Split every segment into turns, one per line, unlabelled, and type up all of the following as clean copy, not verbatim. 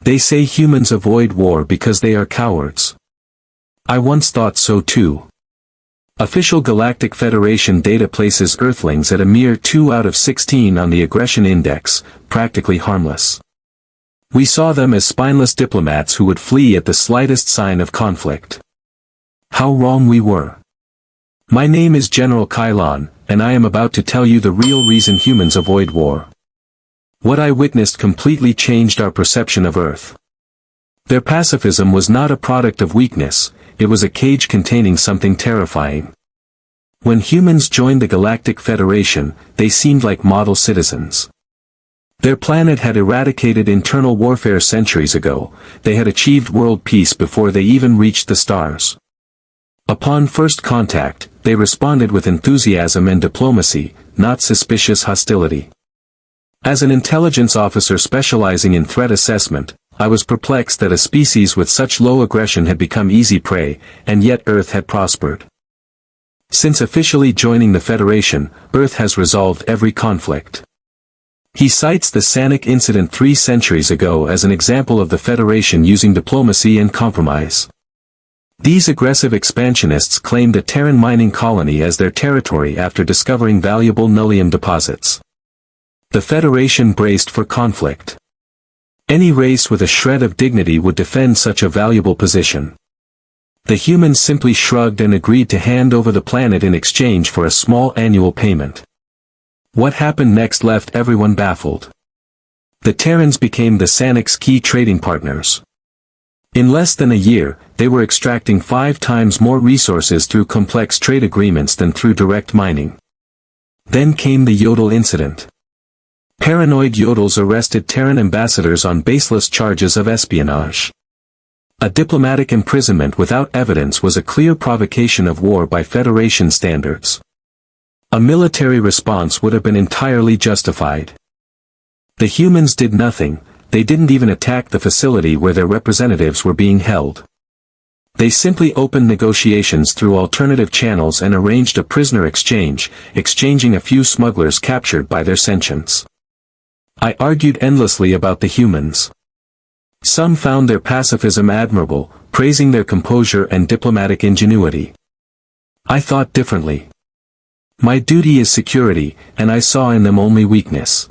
They say humans avoid war because they are cowards. I once thought so too. Official Galactic Federation data places Earthlings at a mere 2 out of 16 on the aggression index, practically harmless. We saw them as spineless diplomats who would flee at the slightest sign of conflict. How wrong we were. My name is General Kylon, and I am about to tell you the real reason humans avoid war. What I witnessed completely changed our perception of Earth. Their pacifism was not a product of weakness, it was a cage containing something terrifying. When humans joined the Galactic Federation, they seemed like model citizens. Their planet had eradicated internal warfare centuries ago, they had achieved world peace before they even reached the stars. Upon first contact, they responded with enthusiasm and diplomacy, not suspicious hostility. As an intelligence officer specializing in threat assessment, I was perplexed that a species with such low aggression had become easy prey, and yet Earth had prospered. Since officially joining the Federation, Earth has resolved every conflict. He cites the Sanic incident 3 centuries ago as an example of the Federation using diplomacy and compromise. These aggressive expansionists claimed a Terran mining colony as their territory after discovering valuable nullium deposits. The Federation braced for conflict. Any race with a shred of dignity would defend such a valuable position. The humans simply shrugged and agreed to hand over the planet in exchange for a small annual payment. What happened next left everyone baffled. The Terrans became the Sanic's key trading partners. In less than a year, they were extracting 5 times more resources through complex trade agreements than through direct mining. Then came the Yodel incident. Paranoid Yodels arrested Terran ambassadors on baseless charges of espionage. A diplomatic imprisonment without evidence was a clear provocation of war by Federation standards. A military response would have been entirely justified. The humans did nothing, they didn't even attack the facility where their representatives were being held. They simply opened negotiations through alternative channels and arranged a prisoner exchange, exchanging a few smugglers captured by their sentience. I argued endlessly about the humans. Some found their pacifism admirable, praising their composure and diplomatic ingenuity. I thought differently. My duty is security, and I saw in them only weakness.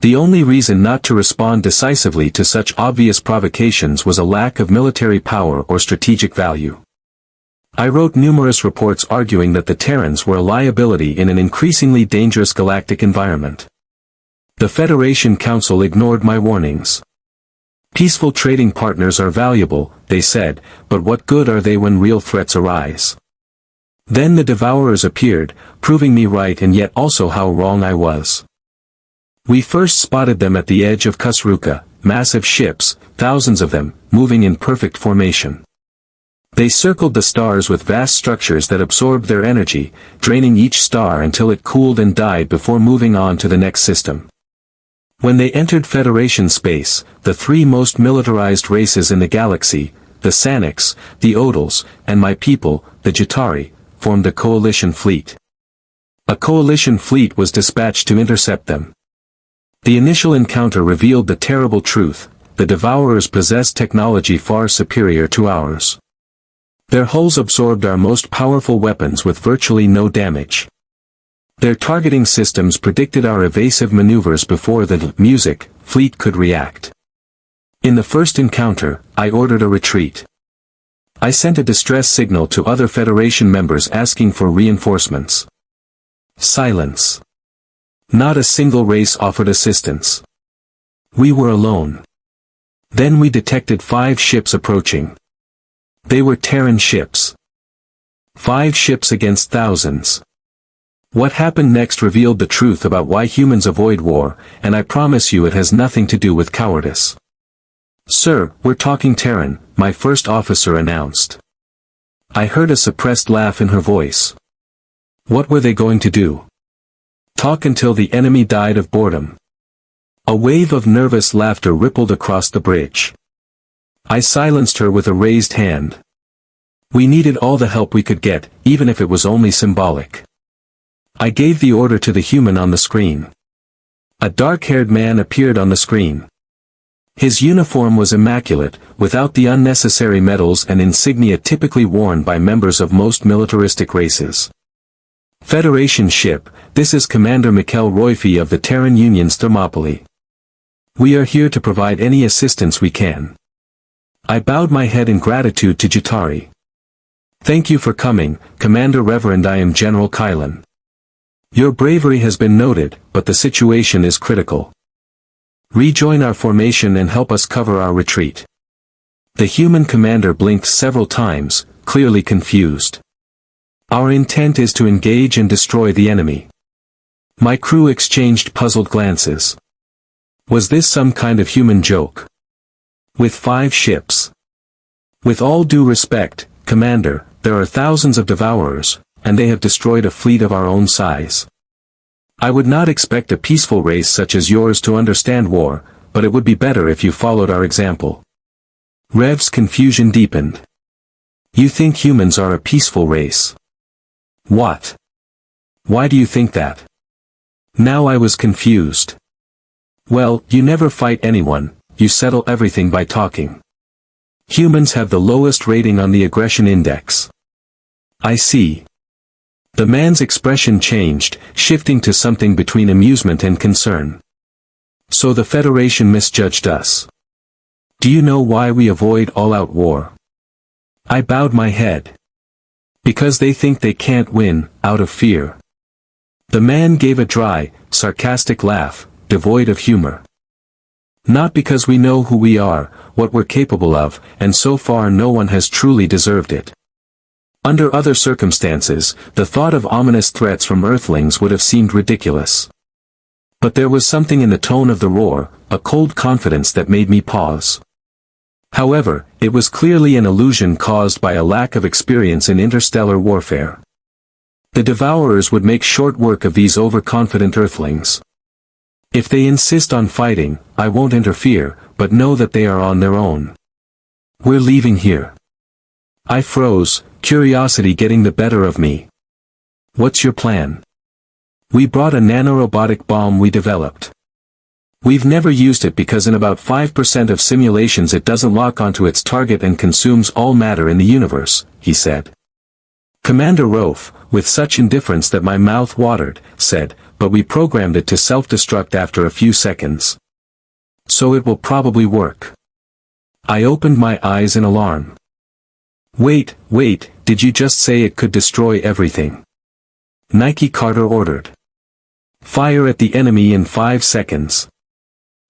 The only reason not to respond decisively to such obvious provocations was a lack of military power or strategic value. I wrote numerous reports arguing that the Terrans were a liability in an increasingly dangerous galactic environment. The Federation Council ignored my warnings. Peaceful trading partners are valuable, they said, but what good are they when real threats arise? Then the Devourers appeared, proving me right and yet also how wrong I was. We first spotted them at the edge of Kusruka, massive ships, thousands of them, moving in perfect formation. They circled the stars with vast structures that absorbed their energy, draining each star until it cooled and died before moving on to the next system. When they entered Federation space, the 3 most militarized races in the galaxy, the Sanics, the Odals, and my people, the Jatari, formed a coalition fleet. A coalition fleet was dispatched to intercept them. The initial encounter revealed the terrible truth: the Devourers possessed technology far superior to ours. Their hulls absorbed our most powerful weapons with virtually no damage. Their targeting systems predicted our evasive maneuvers before the music fleet could react. In the first encounter, I ordered a retreat. I sent a distress signal to other Federation members asking for reinforcements. Silence. Not a single race offered assistance. We were alone. Then we detected 5 ships approaching. They were Terran ships. 5 ships against thousands. What happened next revealed the truth about why humans avoid war, and I promise you it has nothing to do with cowardice. "Sir, we're talking Terran," my first officer announced. I heard a suppressed laugh in her voice. What were they going to do? Talk until the enemy died of boredom? A wave of nervous laughter rippled across the bridge. I silenced her with a raised hand. We needed all the help we could get, even if it was only symbolic. I gave the order to the human on the screen. A dark-haired man appeared on the screen. His uniform was immaculate, without the unnecessary medals and insignia typically worn by members of most militaristic races. Federation ship, this is Commander Mikkel Royfi of the Terran Union's Thermopylae. We are here to provide any assistance we can. I bowed my head in gratitude to Jatari. Thank you for coming, Commander Reverend. I am General Kylan. Your bravery has been noted, but the situation is critical. Rejoin our formation and help us cover our retreat. The human commander blinked several times, clearly confused. Our intent is to engage and destroy the enemy. My crew exchanged puzzled glances. Was this some kind of human joke? With 5 ships. With all due respect, Commander, there are thousands of devourers, and they have destroyed a fleet of our own size. I would not expect a peaceful race such as yours to understand war, but it would be better if you followed our example. Rev's confusion deepened. You think humans are a peaceful race? What? Why do you think that? Now I was confused. Well, you never fight anyone, you settle everything by talking. Humans have the lowest rating on the aggression index. I see. The man's expression changed, shifting to something between amusement and concern. So the Federation misjudged us. Do you know why we avoid all-out war? I bowed my head. Because they think they can't win, out of fear. The man gave a dry, sarcastic laugh, devoid of humor. Not because we know who we are, what we're capable of, and so far no one has truly deserved it. Under other circumstances, the thought of ominous threats from Earthlings would have seemed ridiculous. But there was something in the tone of the roar, a cold confidence that made me pause. However, it was clearly an illusion caused by a lack of experience in interstellar warfare. The Devourers would make short work of these overconfident Earthlings. If they insist on fighting, I won't interfere, but know that they are on their own. We're leaving here. I froze, curiosity getting the better of me. What's your plan? We brought a nanorobotic bomb we developed. We've never used it because in about 5% of simulations it doesn't lock onto its target and consumes all matter in the universe, he said. Commander Rofe, with such indifference that my mouth watered, said, but we programmed it to self-destruct after a few seconds. So it will probably work. I opened my eyes in alarm. Wait, did you just say it could destroy everything? Nike Carter ordered. Fire at the enemy in 5 seconds.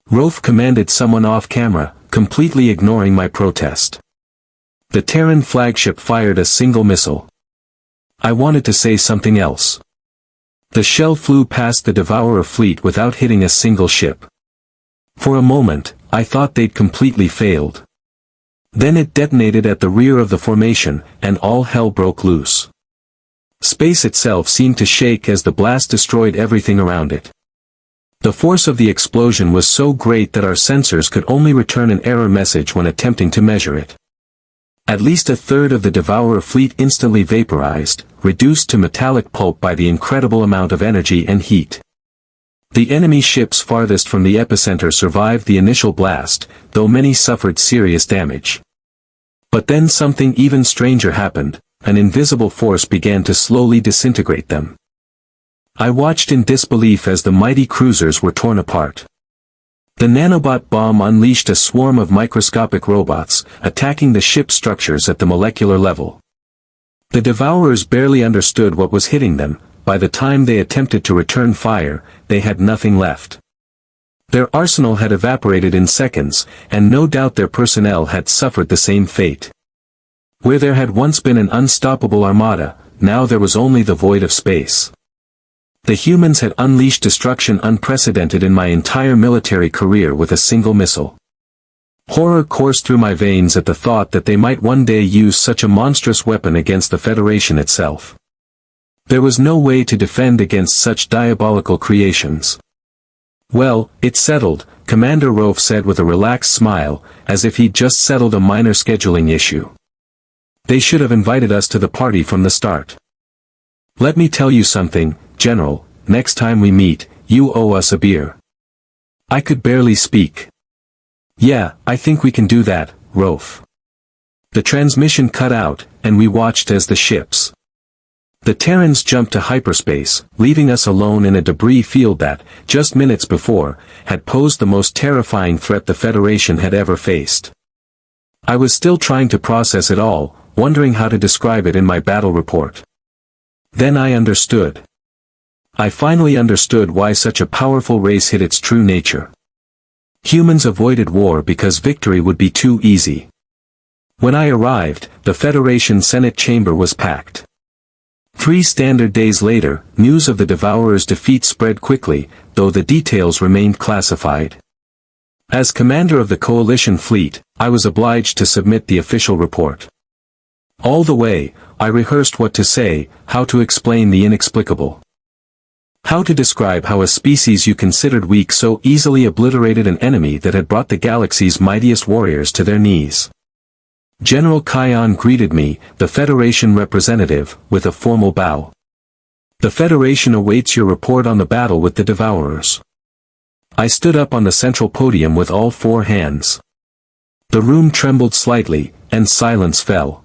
Rofe commanded someone off camera, completely ignoring my protest. The Terran flagship fired a single missile. I wanted to say something else. The shell flew past the Devourer fleet without hitting a single ship. For a moment, I thought they'd completely failed. Then it detonated at the rear of the formation, and all hell broke loose. Space itself seemed to shake as the blast destroyed everything around it. The force of the explosion was so great that our sensors could only return an error message when attempting to measure it. At least a third of the Devourer fleet instantly vaporized, reduced to metallic pulp by the incredible amount of energy and heat. The enemy ships farthest from the epicenter survived the initial blast, though many suffered serious damage. But then something even stranger happened, an invisible force began to slowly disintegrate them. I watched in disbelief as the mighty cruisers were torn apart. The nanobot bomb unleashed a swarm of microscopic robots, attacking the ship structures at the molecular level. The Devourers barely understood what was hitting them. By the time they attempted to return fire, they had nothing left. Their arsenal had evaporated in seconds, and no doubt their personnel had suffered the same fate. Where there had once been an unstoppable armada, now there was only the void of space. The humans had unleashed destruction unprecedented in my entire military career with a single missile. Horror coursed through my veins at the thought that they might one day use such a monstrous weapon against the Federation itself. There was no way to defend against such diabolical creations. Well, it's settled, Commander Rofe said with a relaxed smile, as if he'd just settled a minor scheduling issue. They should have invited us to the party from the start. Let me tell you something, General, next time we meet, you owe us a beer. I could barely speak. Yeah, I think we can do that, Rolf. The transmission cut out, and we watched as the ships. The Terrans jumped to hyperspace, leaving us alone in a debris field that, just minutes before, had posed the most terrifying threat the Federation had ever faced. I was still trying to process it all, wondering how to describe it in my battle report. Then I understood. I finally understood why such a powerful race hid its true nature. Humans avoided war because victory would be too easy. When I arrived, the Federation Senate chamber was packed. 3 standard days later, news of the Devourer's defeat spread quickly, though the details remained classified. As commander of the Coalition fleet, I was obliged to submit the official report. All the way, I rehearsed what to say, how to explain the inexplicable. How to describe how a species you considered weak so easily obliterated an enemy that had brought the galaxy's mightiest warriors to their knees. General Kion greeted me, the Federation representative, with a formal bow. The Federation awaits your report on the battle with the Devourers. I stood up on the central podium with all 4 hands. The room trembled slightly, and silence fell.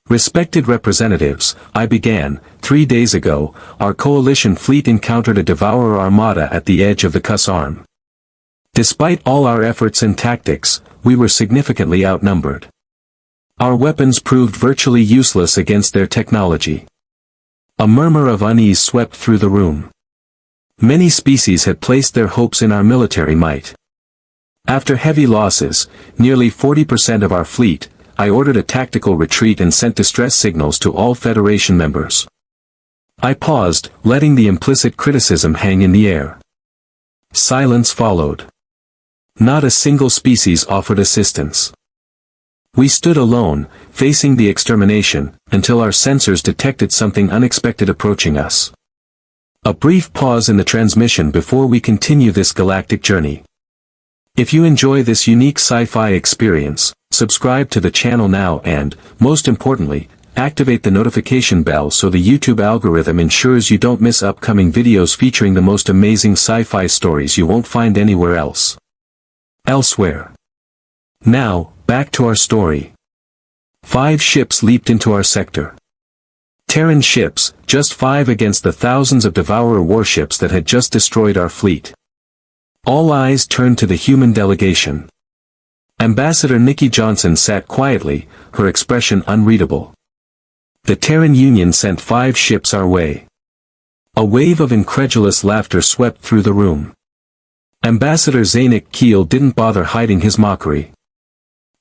Respected representatives, I began, 3 days ago, our coalition fleet encountered a Devourer armada at the edge of the Cuss Arm. Despite all our efforts and tactics, we were significantly outnumbered. Our weapons proved virtually useless against their technology. A murmur of unease swept through the room. Many species had placed their hopes in our military might. After heavy losses, nearly 40% of our fleet, I ordered a tactical retreat and sent distress signals to all Federation members. I paused, letting the implicit criticism hang in the air. Silence followed. Not a single species offered assistance. We stood alone, facing the extermination, until our sensors detected something unexpected approaching us. A brief pause in the transmission before we continue this galactic journey. If you enjoy this unique sci-fi experience, subscribe to the channel now and, most importantly, activate the notification bell so the YouTube algorithm ensures you don't miss upcoming videos featuring the most amazing sci-fi stories you won't find anywhere else. Elsewhere. Now, back to our story. 5 ships leaped into our sector. Terran ships, just 5 against the thousands of Devourer warships that had just destroyed our fleet. All eyes turned to the human delegation. Ambassador Nikki Johnson sat quietly, her expression unreadable. The Terran Union sent 5 ships our way. A wave of incredulous laughter swept through the room. Ambassador Zanuck Keel didn't bother hiding his mockery.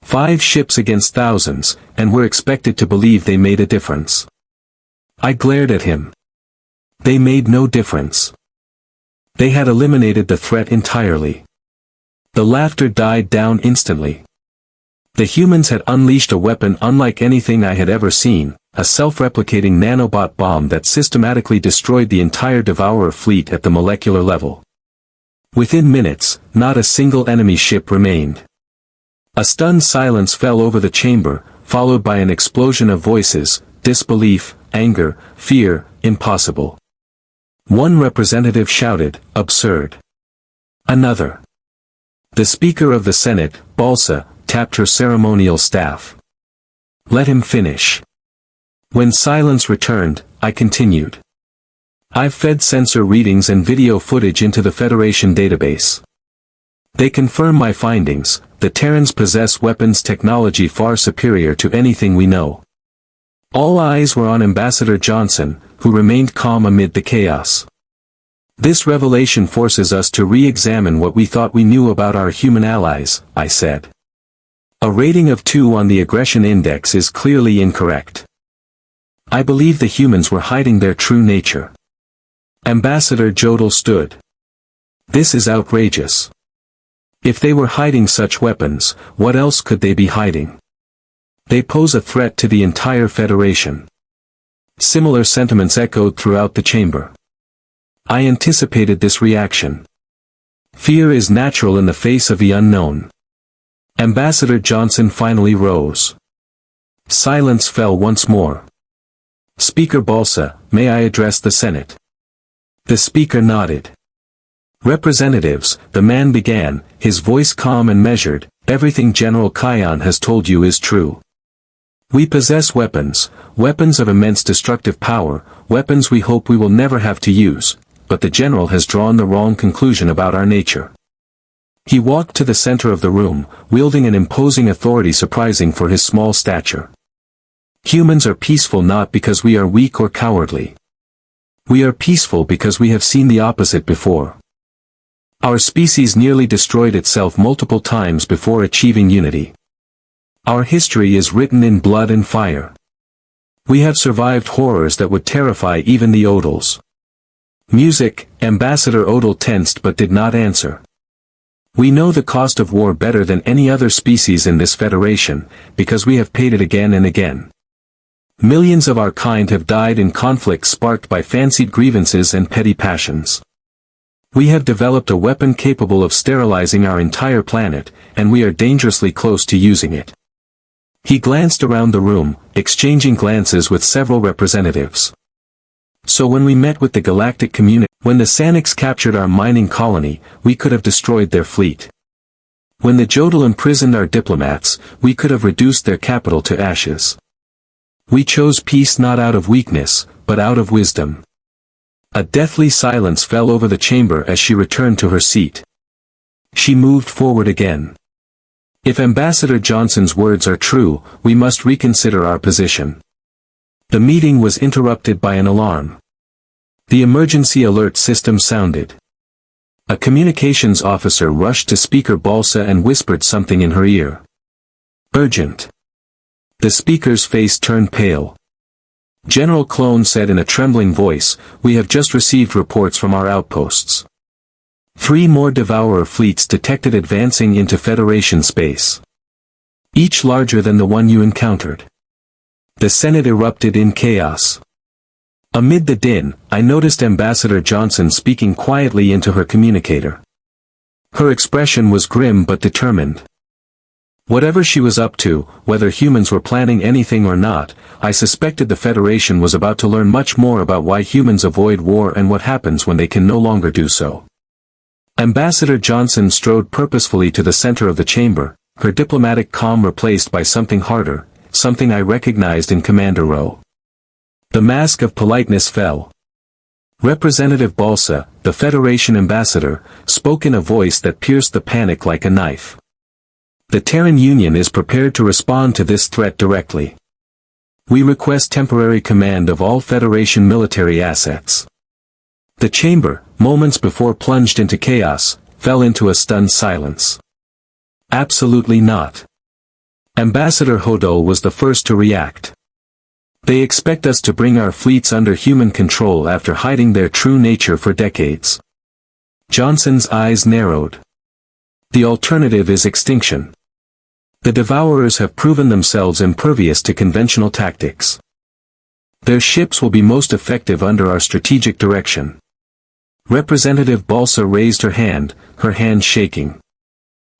5 ships against thousands, and we're expected to believe they made a difference. I glared at him. They made no difference. They had eliminated the threat entirely. The laughter died down instantly. The humans had unleashed a weapon unlike anything I had ever seen, a self-replicating nanobot bomb that systematically destroyed the entire Devourer fleet at the molecular level. Within minutes, not a single enemy ship remained. A stunned silence fell over the chamber, followed by an explosion of voices, disbelief, anger, fear, impossible. One representative shouted, "Absurd." Another. The Speaker of the Senate, Balsa, tapped her ceremonial staff. Let him finish. When silence returned, I continued. I've fed sensor readings and video footage into the Federation database. They confirm my findings. The Terrans possess weapons technology far superior to anything we know. All eyes were on Ambassador Johnson, who remained calm amid the chaos. This revelation forces us to re-examine what we thought we knew about our human allies, I said. A rating of 2 on the aggression index is clearly incorrect. I believe the humans were hiding their true nature. Ambassador Jodl stood. This is outrageous. If they were hiding such weapons, what else could they be hiding? They pose a threat to the entire Federation. Similar sentiments echoed throughout the chamber. I anticipated this reaction. Fear is natural in the face of the unknown. Ambassador Johnson finally rose. Silence fell once more. Speaker Balsa, may I address the Senate? The Speaker nodded. Representatives, the man began, his voice calm and measured, everything General Kion has told you is true. We possess weapons, weapons of immense destructive power, weapons we hope we will never have to use, but the general has drawn the wrong conclusion about our nature. He walked to the center of the room, wielding an imposing authority surprising for his small stature. Humans are peaceful not because we are weak or cowardly. We are peaceful because we have seen the opposite before. Our species nearly destroyed itself multiple times before achieving unity. Our history is written in blood and fire. We have survived horrors that would terrify even the Odals. Music, Ambassador Odal tensed but did not answer. We know the cost of war better than any other species in this federation, because we have paid it again and again. Millions of our kind have died in conflicts sparked by fancied grievances and petty passions. We have developed a weapon capable of sterilizing our entire planet, and we are dangerously close to using it. He glanced around the room, exchanging glances with several representatives. So when we met with the galactic community, when the Sanics captured our mining colony, we could have destroyed their fleet. When the Jodal imprisoned our diplomats, we could have reduced their capital to ashes. We chose peace not out of weakness, but out of wisdom. A deathly silence fell over the chamber as she returned to her seat. She moved forward again. If Ambassador Johnson's words are true, we must reconsider our position. The meeting was interrupted by an alarm. The emergency alert system sounded. A communications officer rushed to Speaker Balsa and whispered something in her ear. Urgent. The speaker's face turned pale. General Clone said in a trembling voice, "We have just received reports from our outposts. 3 more Devourer fleets detected advancing into Federation space. Each larger than the one you encountered." The Senate erupted in chaos. Amid the din, I noticed Ambassador Johnson speaking quietly into her communicator. Her expression was grim but determined. Whatever she was up to, whether humans were planning anything or not, I suspected the Federation was about to learn much more about why humans avoid war and what happens when they can no longer do so. Ambassador Johnson strode purposefully to the center of the chamber, her diplomatic calm replaced by something harder, something I recognized in Commander Rowe. The mask of politeness fell. Representative Balsa, the Federation ambassador, spoke in a voice that pierced the panic like a knife. The Terran Union is prepared to respond to this threat directly. We request temporary command of all Federation military assets. The chamber, moments before plunged into chaos, fell into a stunned silence. Absolutely not. Ambassador Hodol was the first to react. They expect us to bring our fleets under human control after hiding their true nature for decades. Johnson's eyes narrowed. The alternative is extinction. The Devourers have proven themselves impervious to conventional tactics. Their ships will be most effective under our strategic direction. Representative Balsa raised her hand shaking.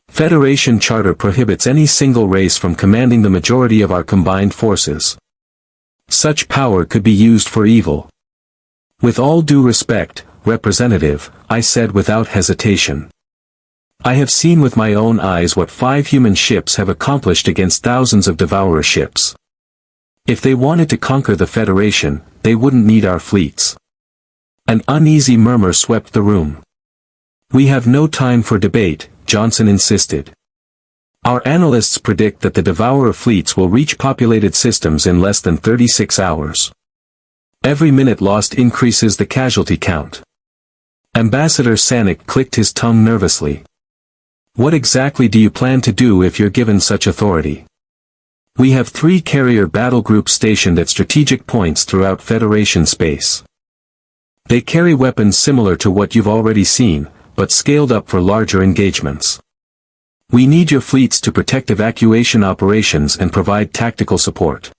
Federation Charter prohibits any single race from commanding the majority of our combined forces. Such power could be used for evil. With all due respect, Representative, I said without hesitation. I have seen with my own eyes what 5 human ships have accomplished against thousands of Devourer ships. If they wanted to conquer the Federation, they wouldn't need our fleets. An uneasy murmur swept the room. We have no time for debate, Johnson insisted. Our analysts predict that the Devourer fleets will reach populated systems in less than 36 hours. Every minute lost increases the casualty count. Ambassador Sanic clicked his tongue nervously. What exactly do you plan to do if you're given such authority? We have 3 carrier battle groups stationed at strategic points throughout Federation space. They carry weapons similar to what you've already seen, but scaled up for larger engagements. We need your fleets to protect evacuation operations and provide tactical support.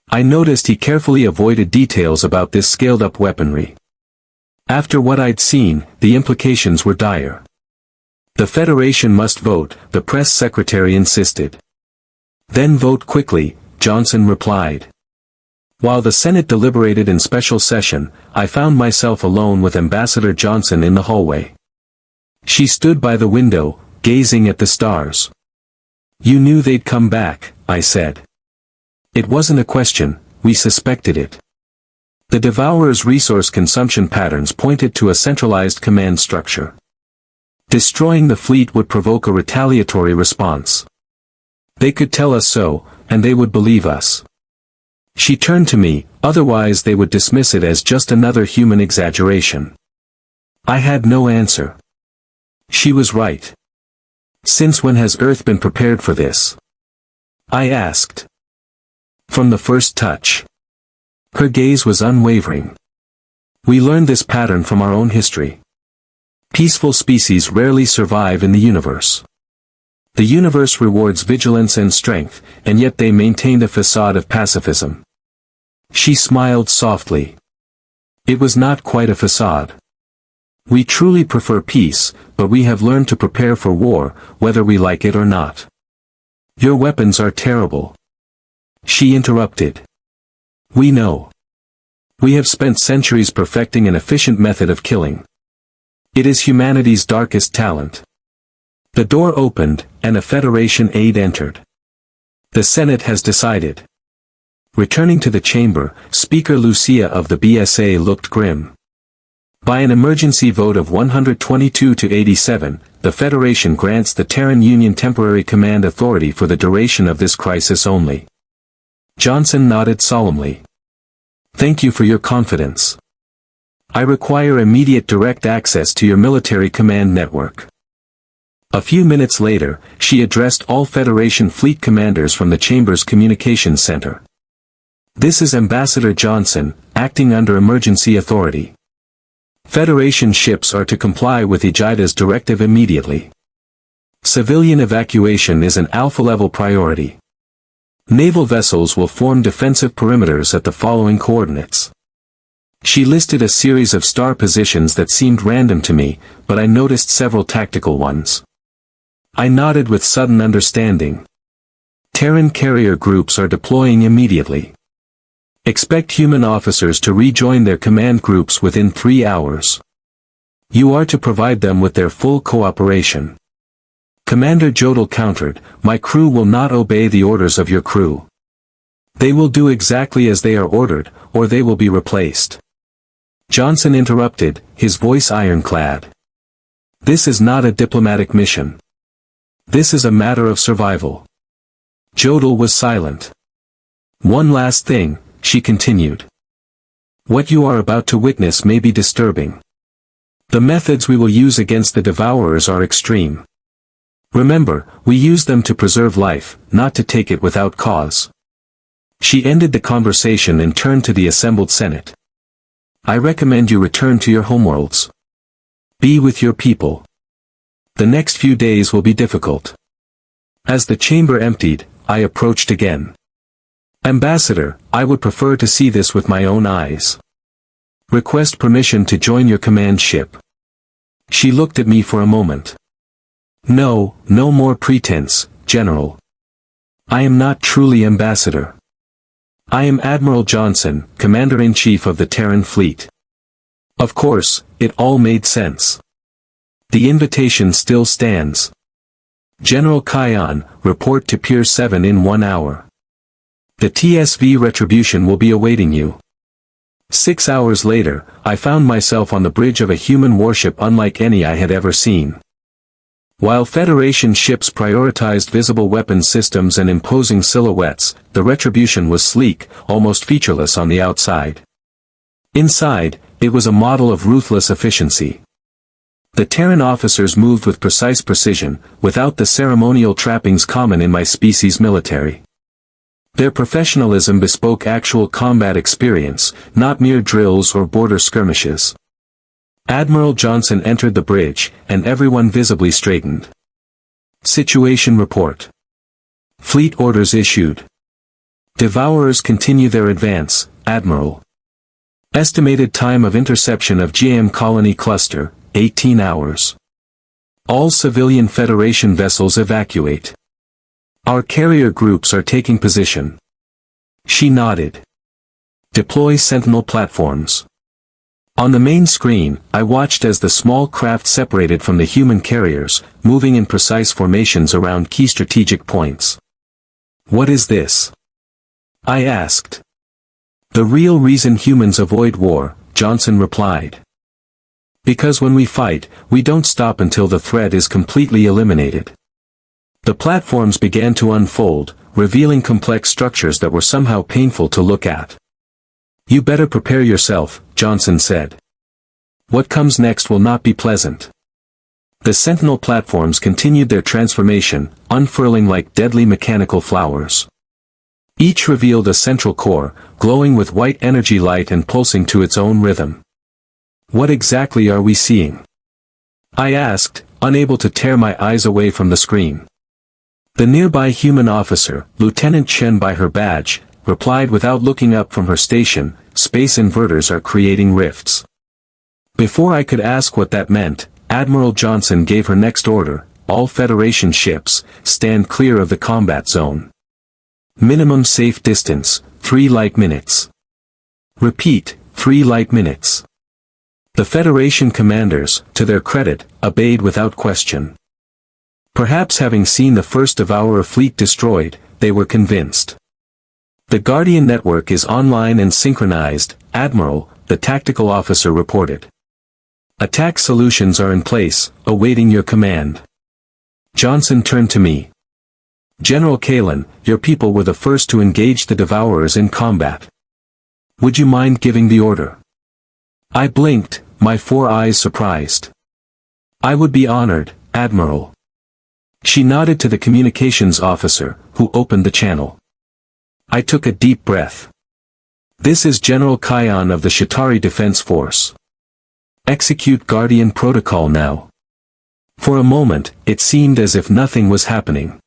I noticed he carefully avoided details about this scaled-up weaponry. After what I'd seen, the implications were dire. The Federation must vote, the press secretary insisted. Then vote quickly, Johnson replied. While the Senate deliberated in special session, I found myself alone with Ambassador Johnson in the hallway. She stood by the window, gazing at the stars. You knew they'd come back, I said. It wasn't a question, we suspected it. The Devourer's resource consumption patterns pointed to a centralized command structure. Destroying the fleet would provoke a retaliatory response. They could tell us so, and they would believe us. She turned to me, otherwise they would dismiss it as just another human exaggeration. I had no answer. She was right. Since when has Earth been prepared for this? I asked. From the first touch. Her gaze was unwavering. We learned this pattern from our own history. Peaceful species rarely survive in the universe. The universe rewards vigilance and strength, and yet they maintained a facade of pacifism. She smiled softly. It was not quite a facade. We truly prefer peace, but we have learned to prepare for war, whether we like it or not. Your weapons are terrible. She interrupted. We know. We have spent centuries perfecting an efficient method of killing. It is humanity's darkest talent. The door opened, and a Federation aide entered. The Senate has decided. Returning to the chamber, Speaker Lucia of the BSA looked grim. By an emergency vote of 122 to 87, the Federation grants the Terran Union temporary command authority for the duration of this crisis only. Johnson nodded solemnly. Thank you for your confidence. I require immediate direct access to your military command network. A few minutes later, she addressed all Federation fleet commanders from the Chamber's communications center. This is Ambassador Johnson, acting under emergency authority. Federation ships are to comply with Egida's directive immediately. Civilian evacuation is an Alpha-level priority. Naval vessels will form defensive perimeters at the following coordinates. She listed a series of star positions that seemed random to me, but I noticed several tactical ones. I nodded with sudden understanding. Terran carrier groups are deploying immediately. Expect human officers to rejoin their command groups within 3 hours. You are to provide them with their full cooperation. Commander Jodl countered, my crew will not obey the orders of your crew. They will do exactly as they are ordered, or they will be replaced. Johnson interrupted, his voice ironclad. This is not a diplomatic mission. This is a matter of survival. Jodl was silent. One last thing, she continued. What you are about to witness may be disturbing. The methods we will use against the Devourers are extreme. Remember, we use them to preserve life, not to take it without cause. She ended the conversation and turned to the assembled Senate. I recommend you return to your homeworlds. Be with your people. The next few days will be difficult. As the chamber emptied, I approached again. Ambassador, I would prefer to see this with my own eyes. Request permission to join your command ship. She looked at me for a moment. No, no more pretense, General. I am not truly Ambassador. I am Admiral Johnson, Commander-in-Chief of the Terran Fleet. Of course, it all made sense. The invitation still stands. General Kion, report to Pier 7 in 1 hour. The TSV retribution will be awaiting you. 6 hours later, I found myself on the bridge of a human warship unlike any I had ever seen. While Federation ships prioritized visible weapon systems and imposing silhouettes, the Retribution was sleek, almost featureless on the outside. Inside, it was a model of ruthless efficiency. The Terran officers moved with precise precision, without the ceremonial trappings common in my species' military. Their professionalism bespoke actual combat experience, not mere drills or border skirmishes. Admiral Johnson entered the bridge, and everyone visibly straightened. Situation report. Fleet orders issued. Devourers continue their advance, Admiral. Estimated time of interception of GM colony cluster, 18 hours. All civilian Federation vessels evacuate. Our carrier groups are taking position. She nodded. Deploy Sentinel platforms. On the main screen, I watched as the small craft separated from the human carriers, moving in precise formations around key strategic points. "What is this?" I asked. "The real reason humans avoid war," Johnson replied. "Because when we fight, we don't stop until the threat is completely eliminated." The platforms began to unfold, revealing complex structures that were somehow painful to look at. "You better prepare yourself," Johnson said. "What comes next will not be pleasant." The Sentinel platforms continued their transformation, unfurling like deadly mechanical flowers. Each revealed a central core, glowing with white energy light and pulsing to its own rhythm. "What exactly are we seeing?" I asked, unable to tear my eyes away from the screen. The nearby human officer, Lieutenant Chen by her badge, replied without looking up from her station, "Space inverters are creating rifts." Before I could ask what that meant, Admiral Johnson gave her next order: "All Federation ships, stand clear of the combat zone. Minimum safe distance, 3 light minutes. Repeat, 3 light minutes." The Federation commanders, to their credit, obeyed without question. Perhaps having seen the first Devourer fleet destroyed, they were convinced. "The Guardian network is online and synchronized, Admiral," the tactical officer reported. "Attack solutions are in place, awaiting your command." Johnson turned to me. "General Kalin, your people were the first to engage the Devourers in combat. Would you mind giving the order?" I blinked, my 4 eyes surprised. "I would be honored, Admiral." She nodded to the communications officer, who opened the channel. I took a deep breath. "This is General Kion of the Shatari Defense Force. Execute Guardian Protocol now." For a moment, it seemed as if nothing was happening.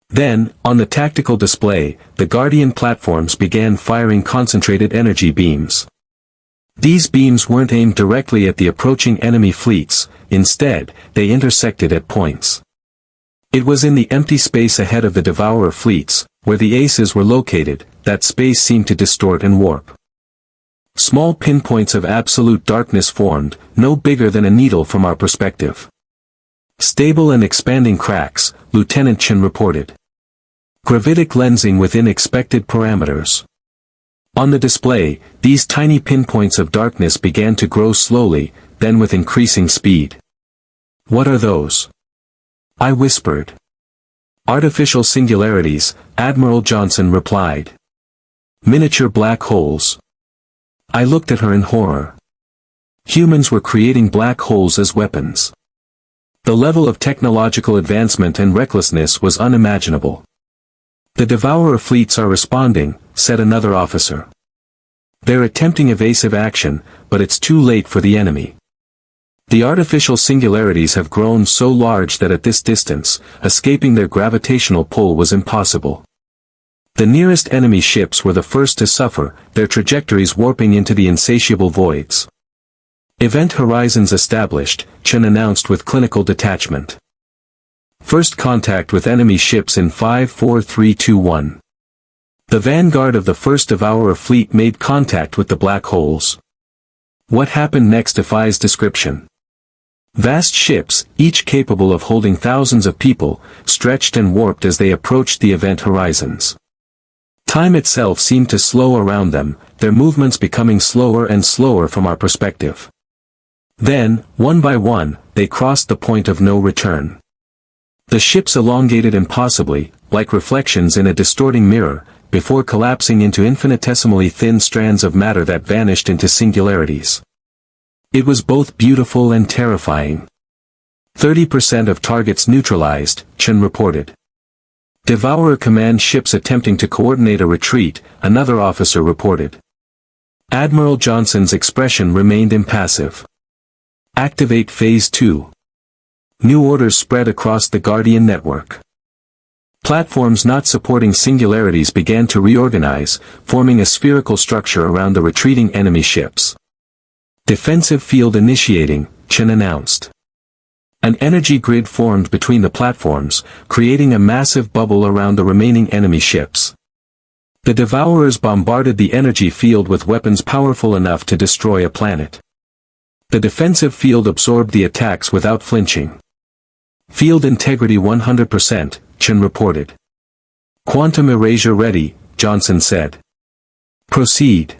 Then, on the tactical display, the Guardian platforms began firing concentrated energy beams. These beams weren't aimed directly at the approaching enemy fleets, instead, they intersected at points. It was in the empty space ahead of the Devourer fleets, where the aces were located, that space seemed to distort and warp. Small pinpoints of absolute darkness formed, no bigger than a needle from our perspective. "Stable and expanding cracks," Lieutenant Chen reported. "Gravitic lensing within expected parameters." On the display, these tiny pinpoints of darkness began to grow slowly, then with increasing speed. "What are those?" I whispered. "Artificial singularities," Admiral Johnson replied. "Miniature black holes." I looked at her in horror. Humans were creating black holes as weapons. The level of technological advancement and recklessness was unimaginable. "The Devourer fleets are responding," said another officer. "They're attempting evasive action, but it's too late for the enemy. The artificial singularities have grown so large that at this distance, escaping their gravitational pull was impossible. The nearest enemy ships were the first to suffer, their trajectories warping into the insatiable voids." "Event horizons established," Chen announced with clinical detachment. "First contact with enemy ships in 5, 4, 3, 2, 1. The vanguard of the first Devourer fleet made contact with the black holes. What happened next defies description. Vast ships, each capable of holding thousands of people, stretched and warped as they approached the event horizons. Time itself seemed to slow around them, their movements becoming slower and slower from our perspective. Then, one by one, they crossed the point of no return. The ships elongated impossibly, like reflections in a distorting mirror, before collapsing into infinitesimally thin strands of matter that vanished into singularities. It was both beautiful and terrifying. 30% of targets neutralized, Chen reported. Devourer command ships attempting to coordinate a retreat, another officer reported. Admiral Johnson's expression remained impassive. Activate Phase 2. New orders spread across the Guardian network. Platforms not supporting singularities began to reorganize, forming a spherical structure around the retreating enemy ships. Defensive field initiating, Chen announced. An energy grid formed between the platforms, creating a massive bubble around the remaining enemy ships. The Devourers bombarded the energy field with weapons powerful enough to destroy a planet. The defensive field absorbed the attacks without flinching. Field integrity 100%, Chen reported. Quantum erasure ready, Johnson said. Proceed.